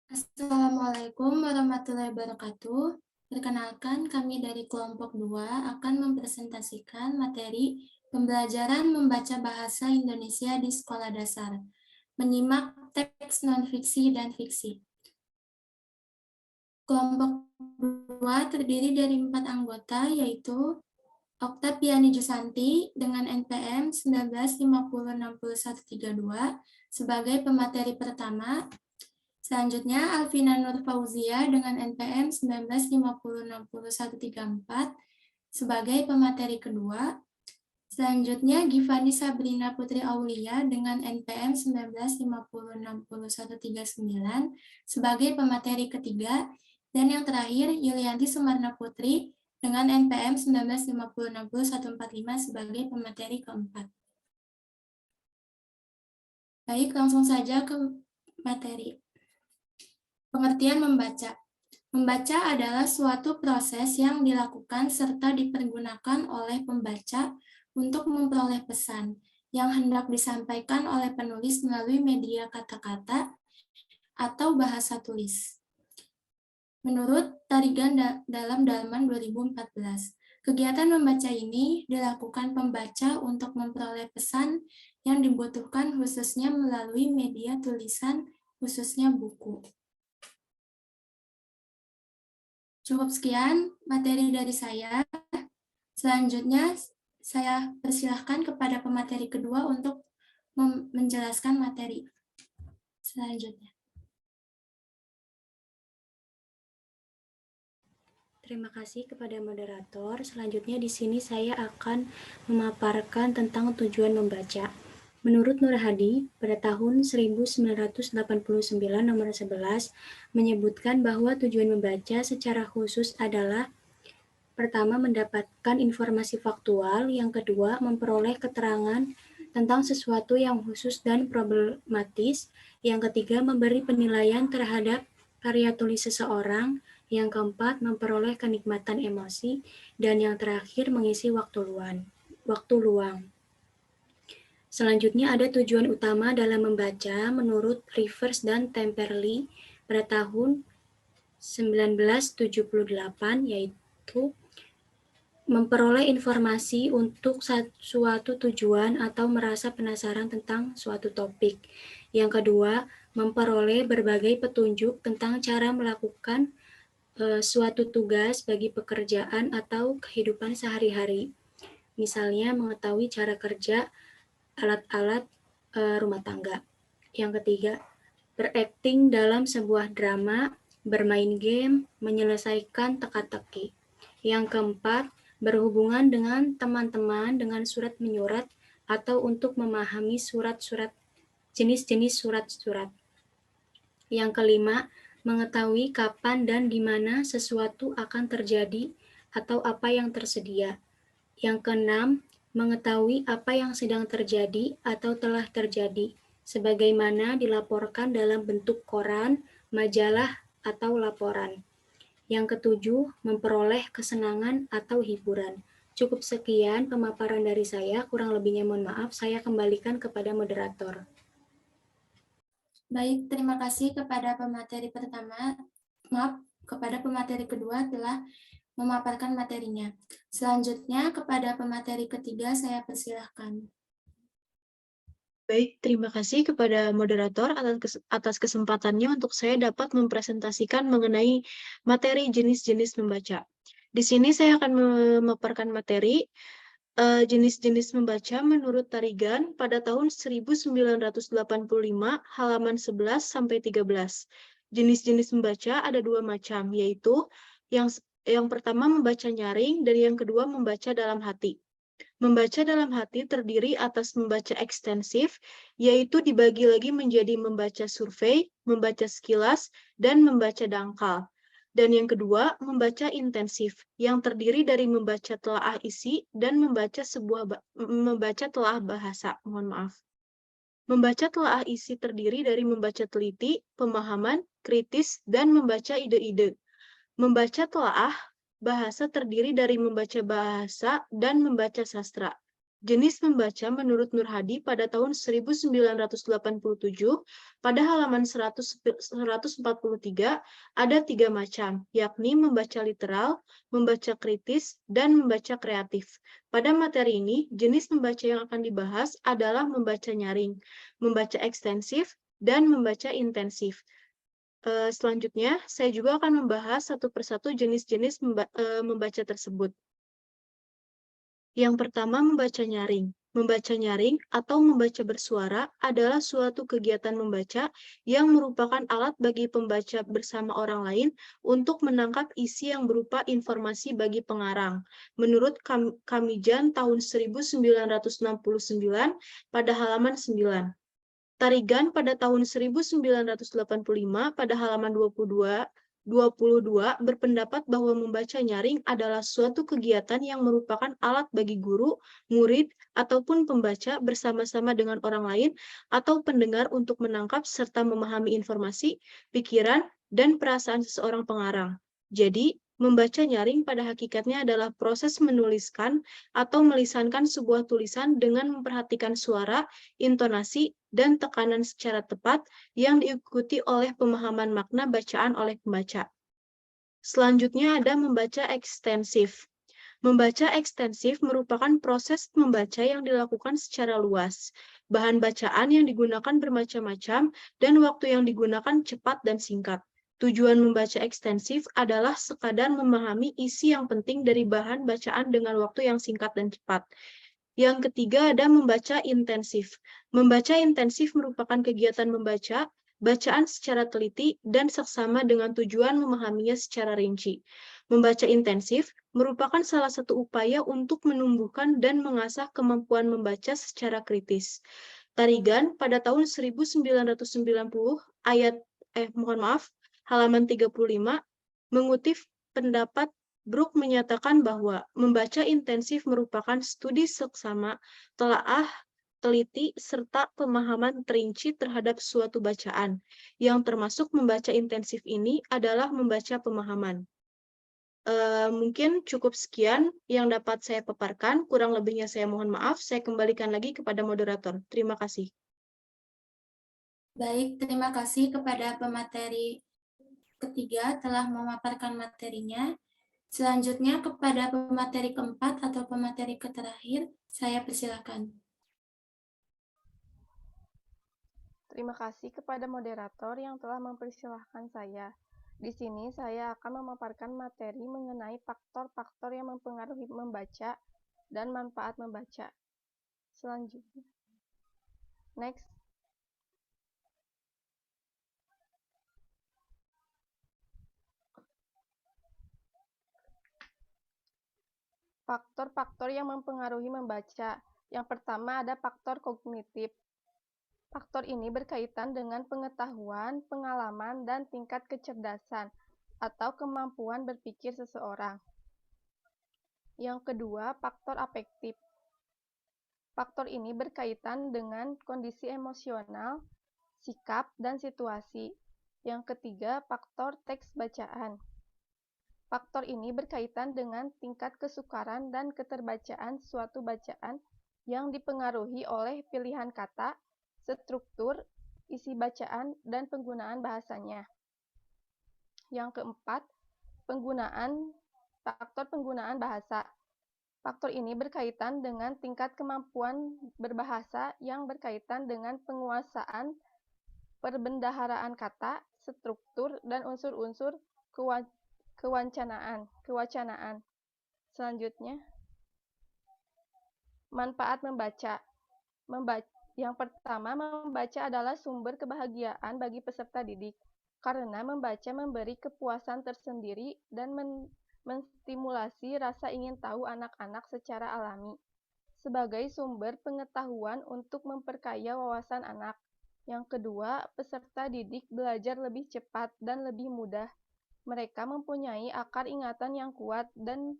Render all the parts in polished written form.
Assalamualaikum warahmatullahi wabarakatuh. Perkenalkan, kami dari kelompok 2 akan mempresentasikan materi pembelajaran membaca bahasa Indonesia di sekolah dasar. Menyimak teks non-fiksi dan fiksi. Kelompok 2 terdiri dari 4 anggota, yaitu Oktaviani Jusanti dengan NPM 19506132 sebagai pemateri pertama. Selanjutnya, Alvina Nur Fauzia dengan NPM 19506134 sebagai pemateri kedua. Selanjutnya, Givani Sabrina Putri Aulia dengan NPM 19506139 sebagai pemateri ketiga. Dan yang terakhir, Yulianti Sumarna Putri dengan NPM 19506145 sebagai pemateri keempat. Baik, langsung saja ke materi. Pengertian membaca. Membaca adalah suatu proses yang dilakukan serta dipergunakan oleh pembaca untuk memperoleh pesan yang hendak disampaikan oleh penulis melalui media kata-kata atau bahasa tulis. Menurut Tarigan dalam Dalaman 2014, kegiatan membaca ini dilakukan pembaca untuk memperoleh pesan yang dibutuhkan khususnya melalui media tulisan, khususnya buku. Cukup sekian materi dari saya. Selanjutnya, saya persilahkan kepada pemateri kedua untuk menjelaskan materi selanjutnya. Terima kasih kepada moderator. Selanjutnya di sini saya akan memaparkan tentang tujuan membaca. Menurut Nur Hadi, pada tahun 1989 nomor 11 menyebutkan bahwa tujuan membaca secara khusus adalah pertama, mendapatkan informasi faktual, yang kedua, memperoleh keterangan tentang sesuatu yang khusus dan problematis, yang ketiga, memberi penilaian terhadap karya tulis seseorang, yang keempat, memperoleh kenikmatan emosi, dan yang terakhir, mengisi waktu luang. Selanjutnya ada tujuan utama dalam membaca menurut Rivers dan Temperley pada tahun 1978, yaitu memperoleh informasi untuk suatu tujuan atau merasa penasaran tentang suatu topik. Yang kedua, memperoleh berbagai petunjuk tentang cara melakukan suatu tugas bagi pekerjaan atau kehidupan sehari-hari. Misalnya mengetahui cara kerja alat-alat rumah tangga. Yang ketiga, berakting dalam sebuah drama, bermain game, menyelesaikan teka-teki. Yang keempat, berhubungan dengan teman-teman dengan surat menyurat atau untuk memahami jenis-jenis surat-surat. Yang kelima, mengetahui kapan dan di mana sesuatu akan terjadi atau apa yang tersedia. Yang keenam, mengetahui apa yang sedang terjadi atau telah terjadi, sebagaimana dilaporkan dalam bentuk koran, majalah, atau laporan. Yang ketujuh, memperoleh kesenangan atau hiburan. Cukup sekian pemaparan dari saya, kurang lebihnya mohon maaf, saya kembalikan kepada moderator. Baik, terima kasih kepada pemateri pertama. Kepada pemateri kedua telah memaparkan materinya. Selanjutnya, kepada pemateri ketiga saya persilahkan. Baik, terima kasih kepada moderator atas kesempatannya untuk saya dapat mempresentasikan mengenai materi jenis-jenis membaca. Di sini saya akan memaparkan materi jenis-jenis membaca menurut Tarigan pada tahun 1985 halaman 11 sampai 13. Jenis-jenis membaca ada dua macam, yaitu yang pertama membaca nyaring dan yang kedua membaca dalam hati. Membaca dalam hati terdiri atas membaca ekstensif, yaitu dibagi lagi menjadi membaca survei, membaca sekilas, dan membaca dangkal. Dan yang kedua, membaca intensif, yang terdiri dari membaca telaah isi dan membaca telaah bahasa. Mohon maaf. Membaca telaah isi terdiri dari membaca teliti, pemahaman, kritis, dan membaca ide-ide. Membaca telaah bahasa terdiri dari membaca bahasa dan membaca sastra. Jenis membaca menurut Nur Hadi pada tahun 1987, pada halaman 143, ada 3 macam, yakni membaca literal, membaca kritis, dan membaca kreatif. Pada materi ini, jenis membaca yang akan dibahas adalah membaca nyaring, membaca ekstensif, dan membaca intensif. Selanjutnya, saya juga akan membahas satu persatu jenis-jenis membaca tersebut. Yang pertama, membaca nyaring. Membaca nyaring atau membaca bersuara adalah suatu kegiatan membaca yang merupakan alat bagi pembaca bersama orang lain untuk menangkap isi yang berupa informasi bagi pengarang. Menurut Kamijan tahun 1969 pada halaman 9. Tarigan pada tahun 1985 pada halaman 22 berpendapat bahwa membaca nyaring adalah suatu kegiatan yang merupakan alat bagi guru, murid, ataupun pembaca bersama-sama dengan orang lain atau pendengar untuk menangkap serta memahami informasi, pikiran, dan perasaan seseorang pengarang. Jadi, membaca nyaring pada hakikatnya adalah proses menuliskan atau melisankan sebuah tulisan dengan memperhatikan suara, intonasi, dan tekanan secara tepat yang diikuti oleh pemahaman makna bacaan oleh pembaca. Selanjutnya ada membaca ekstensif. Membaca ekstensif merupakan proses membaca yang dilakukan secara luas. Bahan bacaan yang digunakan bermacam-macam dan waktu yang digunakan cepat dan singkat. Tujuan membaca ekstensif adalah sekadar memahami isi yang penting dari bahan bacaan dengan waktu yang singkat dan cepat. Yang ketiga ada membaca intensif. Membaca intensif merupakan kegiatan membaca bacaan secara teliti dan seksama dengan tujuan memahaminya secara rinci. Membaca intensif merupakan salah satu upaya untuk menumbuhkan dan mengasah kemampuan membaca secara kritis. Tarigan pada tahun 1990 halaman 35 mengutip pendapat Brooke menyatakan bahwa membaca intensif merupakan studi seksama, telaah, teliti, serta pemahaman terinci terhadap suatu bacaan. Yang termasuk membaca intensif ini adalah membaca pemahaman. Mungkin cukup sekian yang dapat saya paparkan. Kurang lebihnya saya mohon maaf. Saya kembalikan lagi kepada moderator. Terima kasih. Baik, terima kasih kepada pemateri ketiga telah memaparkan materinya. Selanjutnya kepada pemateri keempat atau pemateri terakhir, saya persilakan. Terima kasih kepada moderator yang telah mempersilahkan saya. Di sini saya akan memaparkan materi mengenai faktor-faktor yang mempengaruhi membaca dan manfaat membaca. Selanjutnya. Next. Faktor-faktor yang mempengaruhi membaca. Yang pertama ada faktor kognitif. Faktor ini berkaitan dengan pengetahuan, pengalaman, dan tingkat kecerdasan atau kemampuan berpikir seseorang. Yang kedua, faktor afektif. Faktor ini berkaitan dengan kondisi emosional, sikap, dan situasi. Yang ketiga, faktor teks bacaan. Faktor ini berkaitan dengan tingkat kesukaran dan keterbacaan suatu bacaan yang dipengaruhi oleh pilihan kata, struktur, isi bacaan, dan penggunaan bahasanya. Yang keempat, faktor penggunaan bahasa. Faktor ini berkaitan dengan tingkat kemampuan berbahasa yang berkaitan dengan penguasaan perbendaharaan kata, struktur, dan unsur-unsur kewacanaan. Selanjutnya, manfaat membaca. Yang pertama, membaca adalah sumber kebahagiaan bagi peserta didik, karena membaca memberi kepuasan tersendiri dan menstimulasi rasa ingin tahu anak-anak secara alami, sebagai sumber pengetahuan untuk memperkaya wawasan anak. Yang kedua, peserta didik belajar lebih cepat dan lebih mudah. Mereka mempunyai akar ingatan yang kuat dan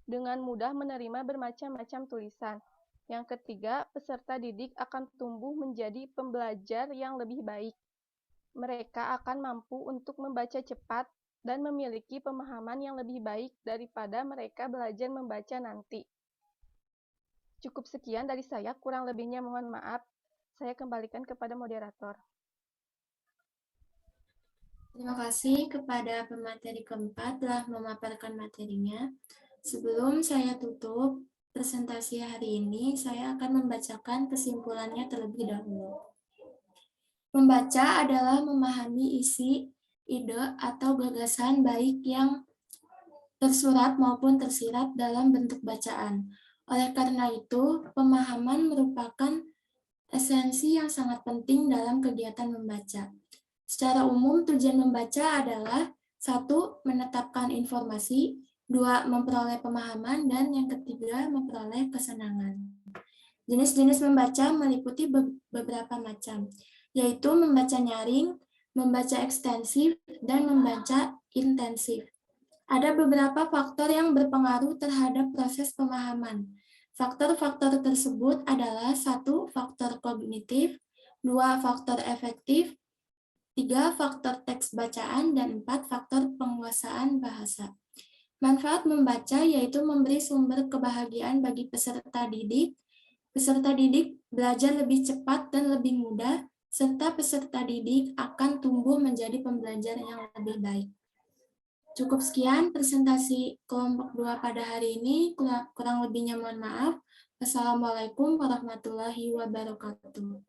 dengan mudah menerima bermacam-macam tulisan. Yang ketiga, peserta didik akan tumbuh menjadi pembelajar yang lebih baik. Mereka akan mampu untuk membaca cepat dan memiliki pemahaman yang lebih baik daripada mereka belajar membaca nanti. Cukup sekian dari saya, kurang lebihnya mohon maaf. Saya kembalikan kepada moderator. Terima kasih kepada pemateri keempat telah memaparkan materinya. Sebelum saya tutup presentasi hari ini, saya akan membacakan kesimpulannya terlebih dahulu. Membaca adalah memahami isi, ide, atau gagasan baik yang tersurat maupun tersirat dalam bentuk bacaan. Oleh karena itu, pemahaman merupakan esensi yang sangat penting dalam kegiatan membaca. Secara umum, tujuan membaca adalah 1. Menetapkan informasi, 2. Memperoleh pemahaman, dan yang ketiga, memperoleh kesenangan. Jenis-jenis membaca meliputi beberapa macam, yaitu membaca nyaring, membaca ekstensif, dan membaca intensif. Ada beberapa faktor yang berpengaruh terhadap proses pemahaman. Faktor-faktor tersebut adalah 1. Faktor kognitif, 2. Faktor efektif, 3. Faktor teks bacaan, dan 4. Faktor penguasaan bahasa. Manfaat membaca yaitu memberi sumber kebahagiaan bagi peserta didik. Peserta didik belajar lebih cepat dan lebih mudah, serta peserta didik akan tumbuh menjadi pembelajar yang lebih baik. Cukup sekian presentasi kelompok 2 pada hari ini, kurang lebihnya mohon maaf. Wassalamualaikum warahmatullahi wabarakatuh.